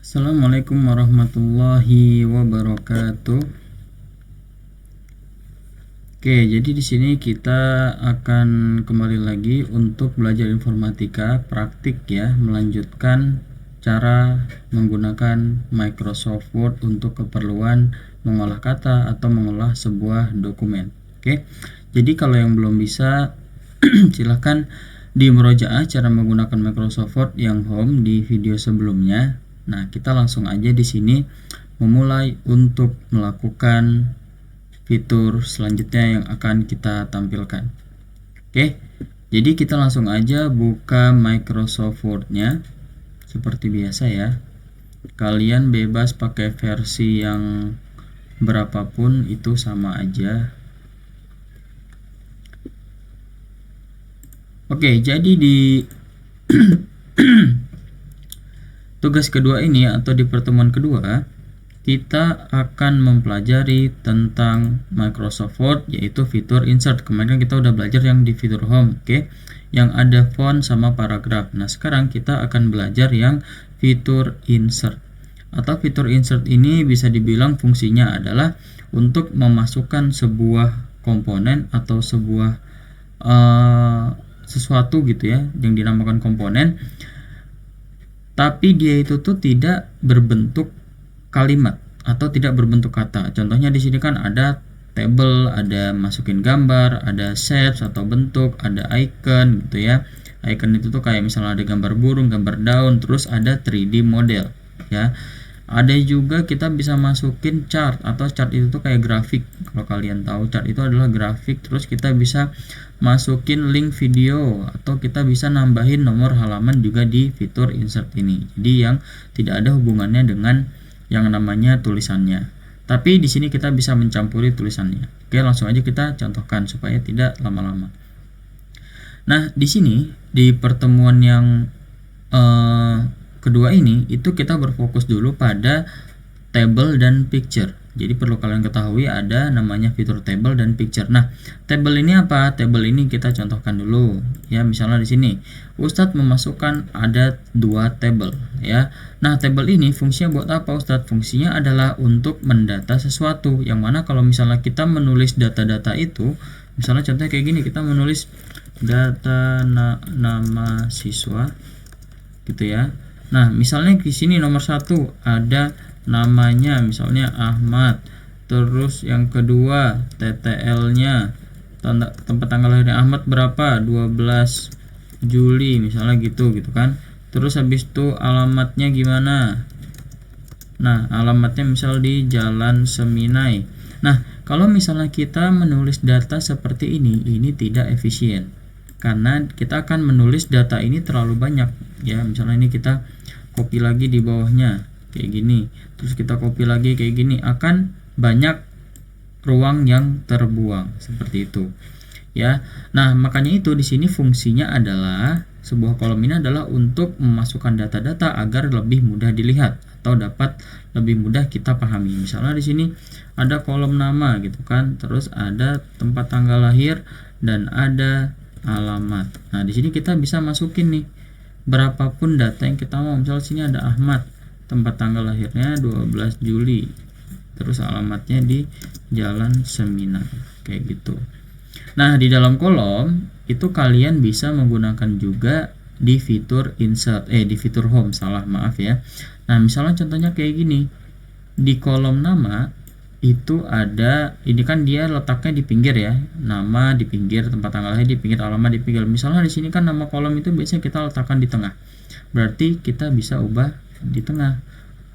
Assalamualaikum warahmatullahi wabarakatuh. Oke, jadi di sini kita akan kembali lagi untuk belajar informatika praktik ya, melanjutkan cara menggunakan Microsoft Word untuk keperluan mengolah kata atau mengolah sebuah dokumen. Oke. Jadi kalau yang belum bisa silahkan di murojaah cara menggunakan Microsoft Word yang home di video sebelumnya. Nah, kita langsung aja di sini memulai untuk melakukan fitur selanjutnya yang akan kita tampilkan. Oke, jadi kita langsung aja buka Microsoft Word-nya seperti biasa ya. Kalian bebas pakai versi yang berapapun, itu sama aja. Oke, jadi di tugas kedua ini atau di pertemuan kedua, kita akan mempelajari tentang Microsoft Word, yaitu fitur insert. Kemarin kita udah belajar yang di fitur home, oke, yang ada font sama paragraf. Nah, sekarang kita akan belajar yang fitur insert. Atau fitur insert ini bisa dibilang fungsinya adalah untuk memasukkan sebuah komponen atau sebuah sesuatu gitu ya, yang dinamakan komponen, tapi dia itu tuh tidak berbentuk kalimat atau tidak berbentuk kata. Contohnya di sini kan ada table, ada masukin gambar, ada shapes atau bentuk, ada icon gitu ya. Icon itu tuh kayak misalnya ada gambar burung, gambar daun, terus ada 3D model ya. Ada juga kita bisa masukin chart, atau chart itu tuh kayak grafik. Kalau kalian tahu, chart itu adalah grafik. Terus kita bisa masukin link video, atau kita bisa nambahin nomor halaman juga di fitur insert ini. Jadi yang tidak ada hubungannya dengan yang namanya tulisannya. Tapi di sini kita bisa mencampuri tulisannya. Oke, langsung aja kita contohkan supaya tidak lama-lama. Nah, di sini di pertemuan yang kedua ini itu kita berfokus dulu pada table dan picture. Jadi perlu kalian ketahui ada namanya fitur table dan picture. Nah, table ini apa? Table ini kita contohkan dulu. Ya, misalnya di sini Ustadz memasukkan ada 2 table ya. Nah, table ini fungsinya buat apa Ustadz? Fungsinya adalah untuk mendata sesuatu. Yang mana kalau misalnya kita menulis data-data itu, misalnya contohnya kayak gini, kita menulis data nama siswa gitu ya. Nah, misalnya di sini nomor 1 ada namanya misalnya Ahmad, terus yang kedua TTL-nya, tempat tanggal lahirnya Ahmad berapa, 12 Juli misalnya gitu kan. Terus habis itu alamatnya gimana? Nah, alamatnya misal di Jalan Seminai. Nah, kalau misalnya kita menulis data seperti ini tidak efisien, karena kita akan menulis data ini terlalu banyak ya. Misalnya ini kita copy lagi di bawahnya kayak gini, terus kita copy lagi kayak gini, akan banyak ruang yang terbuang seperti itu ya. Nah, makanya itu di sini fungsinya adalah sebuah kolom ini adalah untuk memasukkan data-data agar lebih mudah dilihat atau dapat lebih mudah kita pahami. Misalnya di sini ada kolom nama gitu kan, terus ada tempat tanggal lahir dan ada alamat. Nah, di sini kita bisa masukin nih berapapun data yang kita mau. Misalnya sini ada Ahmad, tempat tanggal lahirnya 12 Juli, terus alamatnya di Jalan Seminai kayak gitu. Nah, di dalam kolom itu kalian bisa menggunakan juga di fitur insert, di fitur home, maaf ya. Nah, misalnya contohnya kayak gini, di kolom nama itu ada, ini kan dia letaknya di pinggir ya, nama di pinggir, tempat tanggal lahir di pinggir, alamat di pinggir. Misalnya di sini kan nama kolom itu biasanya kita letakkan di tengah, berarti kita bisa ubah di tengah,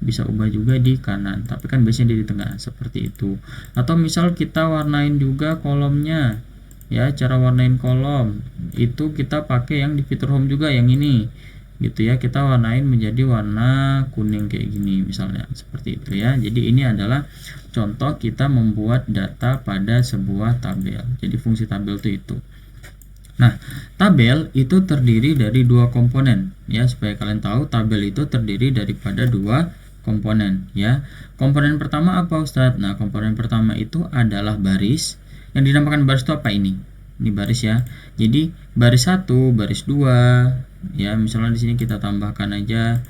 bisa ubah juga di kanan, tapi kan biasanya di tengah seperti itu. Atau misal kita warnain juga kolomnya ya, cara warnain kolom itu kita pakai yang di fitur home juga, yang ini gitu ya, kita warnain menjadi warna kuning kayak gini misalnya, seperti itu ya. Jadi ini adalah contoh kita membuat data pada sebuah tabel. Jadi fungsi tabel itu. Nah, tabel itu terdiri dari 2 komponen ya. Supaya kalian tahu, tabel itu terdiri daripada 2 komponen ya. Komponen pertama apa Ustadz? Nah, komponen pertama itu adalah baris. Yang dinamakan baris itu apa ini? Ini baris ya. Jadi baris 1, baris 2 ya. Misalnya di sini kita tambahkan aja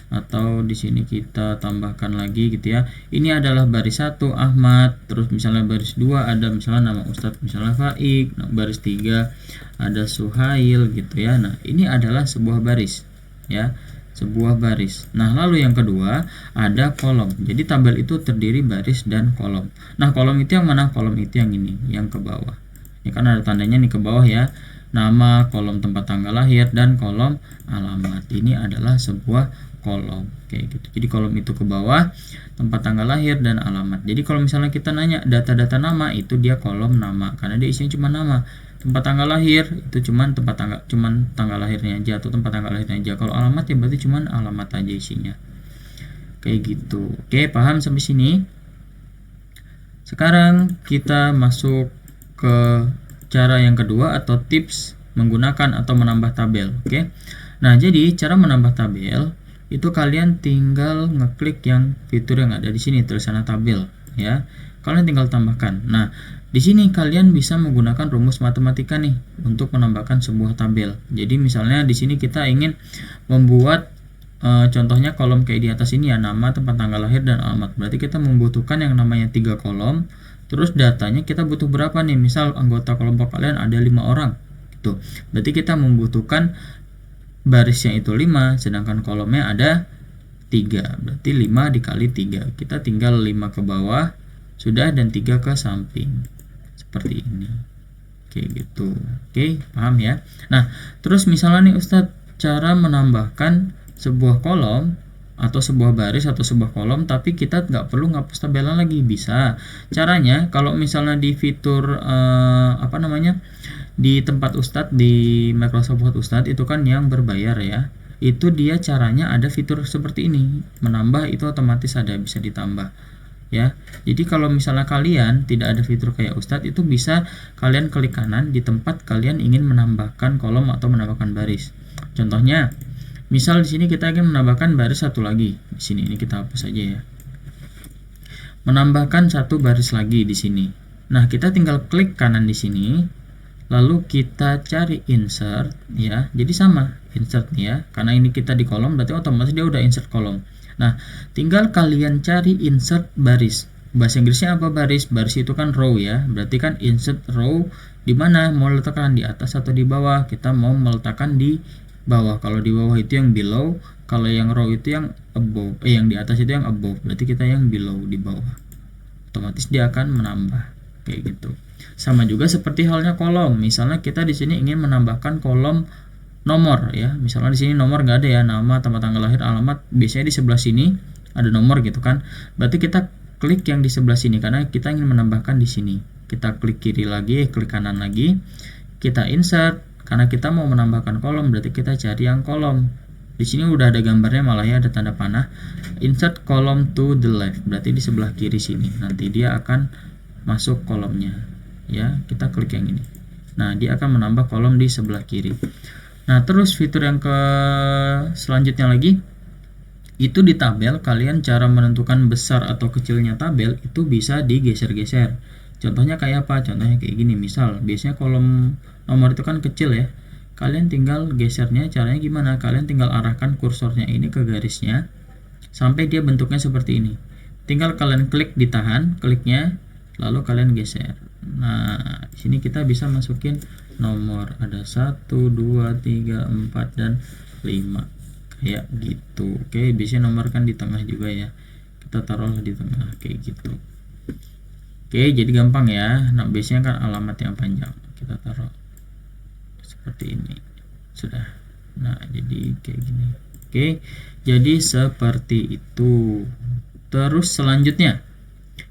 atau di sini kita tambahkan lagi gitu ya. Ini adalah baris 1 Ahmad, terus misalnya baris 2 ada misalnya nama Ustadz misalnya Faik, baris 3 ada Suhail gitu ya. Nah, ini adalah sebuah baris ya, sebuah baris. Nah, lalu yang kedua ada kolom. Jadi tabel itu terdiri baris dan kolom. Nah, kolom itu yang mana? Kolom itu yang ini, yang ke bawah. Ini kan ada tandanya nih ke bawah ya. Nama, kolom tempat tanggal lahir, dan kolom alamat. Ini adalah sebuah kolom kayak gitu. Jadi kolom itu ke bawah, tempat tanggal lahir dan alamat. Jadi kalau misalnya kita nanya data-data nama, itu dia kolom nama karena dia isinya cuma nama. Tempat tanggal lahir itu cuman tanggal lahirnya aja atau tempat tanggal lahirnya aja. Kalau alamat ya berarti cuman alamat aja isinya. Kayak gitu. Oke, paham sampai sini? Sekarang kita masuk ke cara yang kedua atau tips menggunakan atau menambah tabel. Oke. Nah, jadi cara menambah tabel itu kalian tinggal ngeklik yang fitur yang ada di sini tulisan tabel ya. Kalian tinggal tambahkan. Nah, di sini kalian bisa menggunakan rumus matematika nih untuk menambahkan sebuah tabel. Jadi misalnya di sini kita ingin membuat contohnya kolom kayak di atas ini ya, nama, tempat tanggal lahir, dan alamat. Berarti kita membutuhkan yang namanya 3 kolom. Terus datanya kita butuh berapa nih? Misal anggota kelompok kalian ada 5 orang gitu. Berarti kita membutuhkan barisnya itu 5, sedangkan kolomnya ada 3. Berarti 5 dikali 3. Kita tinggal 5 ke bawah sudah dan 3 ke samping. Seperti ini. Oke gitu. Oke, paham ya? Nah, terus misalnya nih Ustadz, cara menambahkan sebuah kolom atau sebuah baris atau sebuah kolom tapi kita nggak perlu ngapus tabelan lagi. Bisa. Caranya kalau misalnya di fitur di tempat Ustadz di Microsoft Word Ustadz itu kan yang berbayar ya, itu dia caranya ada fitur seperti ini, menambah itu otomatis ada, bisa ditambah ya. Jadi kalau misalnya kalian tidak ada fitur kayak Ustadz, itu bisa kalian klik kanan di tempat kalian ingin menambahkan kolom atau menambahkan baris. Contohnya misal di sini kita ingin menambahkan baris satu lagi. Di sini ini kita hapus saja ya. Menambahkan satu baris lagi di sini. Nah, kita tinggal klik kanan di sini. Lalu kita cari insert ya. Jadi sama insert nih ya. Karena ini kita di kolom berarti otomatis dia udah insert kolom. Nah, tinggal kalian cari insert baris. Bahasa Inggrisnya apa baris? Baris itu kan row ya. Berarti kan insert row di mana? Mau letakkan di atas atau di bawah? Kita mau meletakkan di bawah. Kalau di bawah itu yang below, kalau yang row itu yang above. Yang di atas itu yang above. Berarti kita yang below, di bawah. Otomatis dia akan menambah kayak gitu. Sama juga seperti halnya kolom. Misalnya kita di sini ingin menambahkan kolom nomor ya. Misalnya di sini nomor nggak ada ya, nama, tempat tanggal lahir, alamat. Biasanya di sebelah sini ada nomor gitu kan. Berarti kita klik yang di sebelah sini karena kita ingin menambahkan di sini. Kita klik kiri lagi, klik kanan lagi. Kita insert. Karena kita mau menambahkan kolom, berarti kita cari yang kolom. Di sini udah ada gambarnya malah ya, ada tanda panah. Insert column to the left, berarti di sebelah kiri sini. Nanti dia akan masuk kolomnya. Ya, kita klik yang ini. Nah, dia akan menambah kolom di sebelah kiri. Nah, terus fitur yang ke selanjutnya lagi, itu di tabel kalian cara menentukan besar atau kecilnya tabel itu bisa digeser-geser. Contohnya kayak apa? Contohnya kayak gini. Misal, biasanya kolom nomor itu kan kecil ya. Kalian tinggal gesernya, caranya gimana? Kalian tinggal arahkan kursornya ini ke garisnya sampai dia bentuknya seperti ini. Tinggal kalian klik, ditahan kliknya, lalu kalian geser. Nah, di sini kita bisa masukin nomor. Ada 1, 2, 3, 4 dan 5. Kayak gitu. Oke, biasanya nomor kan di tengah juga ya. Kita taruh di tengah kayak gitu. Oke, jadi gampang ya. Nah, biasanya kan alamat yang panjang. Kita taruh seperti ini. Sudah. Nah, jadi kayak gini. Oke, jadi seperti itu. Terus selanjutnya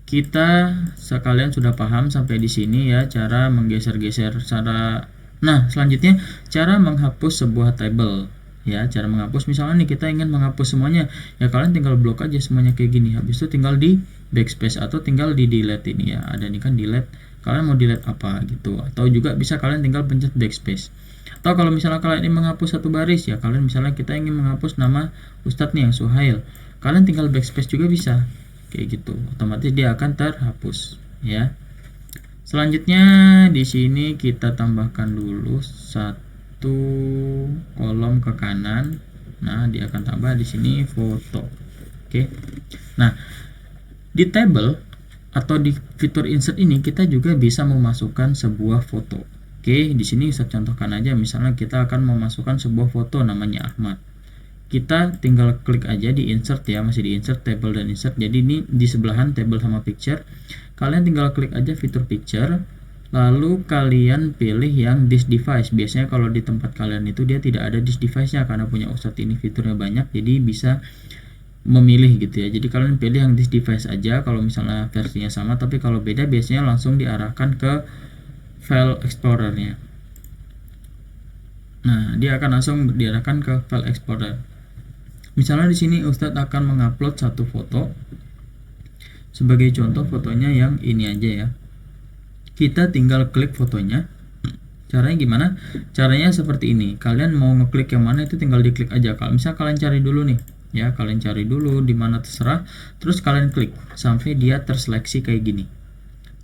kita sekalian sudah paham sampai di sini ya cara menggeser-geser cara. Nah, selanjutnya cara menghapus sebuah tabel. Ya, cara menghapus misalnya nih kita ingin menghapus semuanya, ya kalian tinggal blok aja semuanya kayak gini. Habis itu tinggal di backspace atau tinggal di delete ini ya. Ada nih kan delete. Kalian mau delete apa gitu, atau juga bisa kalian tinggal pencet backspace. Atau kalau misalnya kalian ingin menghapus satu baris ya, kalian misalnya kita ingin menghapus nama Ustadz nih yang Suhail, kalian tinggal backspace juga bisa kayak gitu, otomatis dia akan terhapus ya. Selanjutnya di sini kita tambahkan dulu satu kolom ke kanan Nah, dia akan tambah di sini foto. Oke. Nah, di table atau di fitur insert ini kita juga bisa memasukkan sebuah foto. Oke, di sini saya contohkan aja, misalnya kita akan memasukkan sebuah foto namanya Ahmad. Kita tinggal klik aja di insert ya, masih di insert, table dan insert. Jadi ini di sebelahan table sama picture. Kalian tinggal klik aja fitur picture, lalu kalian pilih yang this device. Biasanya kalau di tempat kalian itu dia tidak ada this device-nya, karena punya Ustadz ini fiturnya banyak, jadi bisa memilih gitu ya. Jadi kalian pilih yang this device aja kalau misalnya versinya sama, tapi kalau beda biasanya langsung diarahkan ke file explorer-nya. Nah, dia akan langsung diarahkan ke file explorer. Misalnya di sini Ustadz akan mengupload satu foto. Sebagai contoh fotonya yang ini aja ya. Kita tinggal klik fotonya. Caranya gimana? Caranya seperti ini. Kalian mau ngeklik yang mana itu tinggal diklik aja. Kalau misalnya kalian cari dulu nih, ya kalian cari dulu di mana terserah. Terus kalian klik sampai dia terseleksi kayak gini.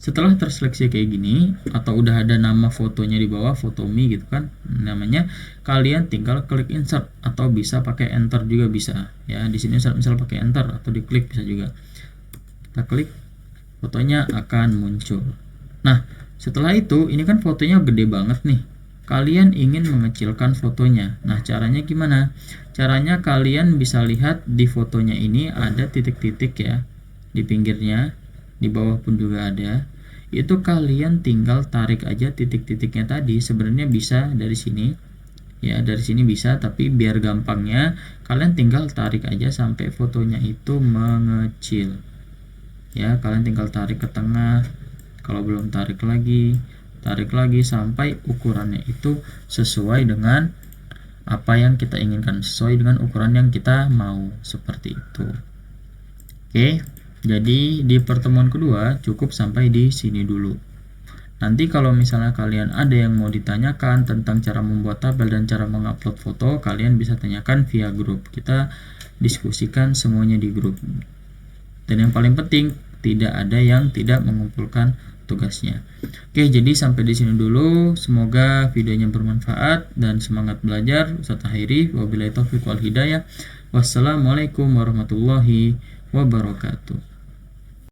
Setelah terseleksi kayak gini atau udah ada nama fotonya di bawah, fotomi gitu kan namanya, kalian tinggal klik insert atau bisa pakai enter juga bisa. Ya, di sini misal pakai enter atau diklik bisa juga. Kita klik, fotonya akan muncul. Nah, setelah itu ini kan fotonya gede banget nih. Kalian ingin mengecilkan fotonya. Nah, caranya gimana? Caranya kalian bisa lihat di fotonya ini ada titik-titik ya di pinggirnya, di bawah pun juga ada. Itu kalian tinggal tarik aja titik-titiknya tadi. Sebenarnya bisa dari sini. Ya, dari sini bisa, tapi biar gampangnya kalian tinggal tarik aja sampai fotonya itu mengecil. Ya, kalian tinggal tarik ke tengah. Kalau belum tarik lagi sampai ukurannya itu sesuai dengan apa yang kita inginkan, sesuai dengan ukuran yang kita mau, seperti itu. Oke, jadi di pertemuan kedua cukup sampai di sini dulu. Nanti kalau misalnya kalian ada yang mau ditanyakan tentang cara membuat tabel dan cara mengupload foto, kalian bisa tanyakan via grup. Kita diskusikan semuanya di grup. Dan yang paling penting, tidak ada yang tidak mengumpulkan tugasnya. Oke, jadi sampai di sini dulu. Semoga videonya bermanfaat dan semangat belajar. Ustadz akhiri, wabillahi taufiq wal hidayah. Wassalamualaikum warahmatullahi wabarakatuh.